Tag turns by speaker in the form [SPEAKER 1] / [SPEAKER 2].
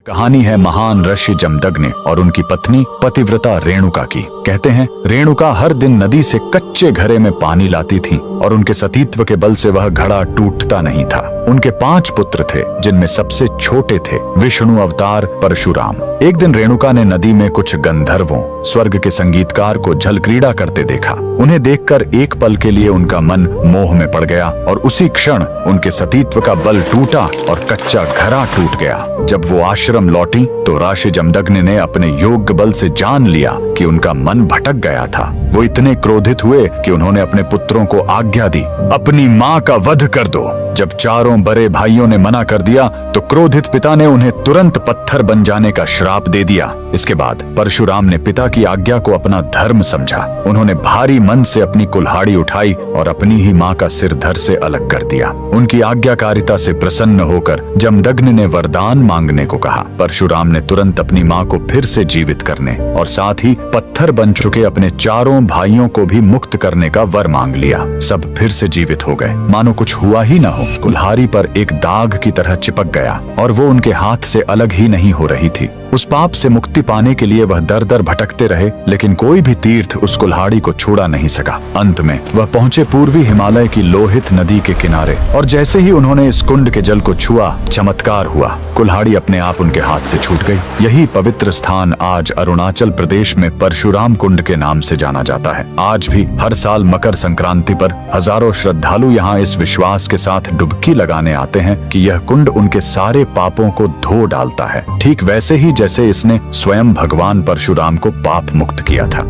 [SPEAKER 1] कहानी है महान ऋषि जमदग्नि और उनकी पत्नी पतिव्रता रेणुका की। कहते हैं रेणुका हर दिन नदी से कच्चे घड़े में पानी लाती थी और उनके सतीत्व के बल से वह घड़ा टूटता नहीं था। उनके 5 पुत्र थे जिनमें सबसे छोटे थे विष्णु अवतार परशुराम। एक दिन रेणुका ने नदी में कुछ गंधर्वों स्वर्ग के संगीतकार को जल क्रीड़ा करते देखा। उन्हें देखकर एक पल के लिए उनका मन मोह में पड़ गया और उसी क्षण उनके सतीत्व का बल टूटा और कच्चा घड़ा टूट गया। जब वो आश्रम लौटी तो ऋषि जमदग्नि ने अपने योग्य बल से जान लिया कि उनका मन भटक गया था। वो इतने क्रोधित हुए कि उन्होंने अपने पुत्रों को आज्ञा दी, अपनी माँ का वध कर दो। जब चारों बड़े भाइयों ने मना कर दिया तो क्रोधित पिता ने उन्हें तुरंत पत्थर बन जाने का श्राप दे दिया। इसके बाद परशुराम ने पिता की आज्ञा को अपना धर्म समझा। उन्होंने भारी मन से अपनी कुल्हाड़ी उठाई और अपनी ही माँ का सिर धड़ से अलग कर दिया। उनकी आज्ञाकारिता से प्रसन्न होकर जमदग्नि ने वरदान मांगने को कहा। परशुराम ने तुरंत अपनी माँ को फिर से जीवित करने और साथ ही पत्थर बन चुके अपने चारों भाइयों को भी मुक्त करने का वर मांग लिया। सब फिर से जीवित हो गए, मानो कुछ हुआ ही न हो। कुल्हाड़ी पर एक दाग की तरह चिपक गया और वो उनके हाथ से अलग ही नहीं हो रही थी। उस पाप से मुक्ति पाने के लिए वह दर दर भटकते रहे, लेकिन कोई भी तीर्थ उस कुल्हाड़ी को छुड़ा नहीं सका। अंत में वह पहुंचे पूर्वी हिमालय की लोहित नदी के किनारे और जैसे ही उन्होंने इस कुंड के जल को छुआ, चमत्कार हुआ। कुल्हाड़ी अपने आप उनके हाथ से छूट गई। यही पवित्र स्थान आज अरुणाचल प्रदेश में परशुराम कुंड के नाम से जाना जाता है। आज भी हर साल मकर संक्रांति पर हजारों श्रद्धालु यहाँ इस विश्वास के साथ डुबकी लगाने आते हैं कि यह कुंड उनके सारे पापों को धो डालता है, ठीक वैसे ही जैसे इसने स्वयं भगवान परशुराम को पाप मुक्त किया था।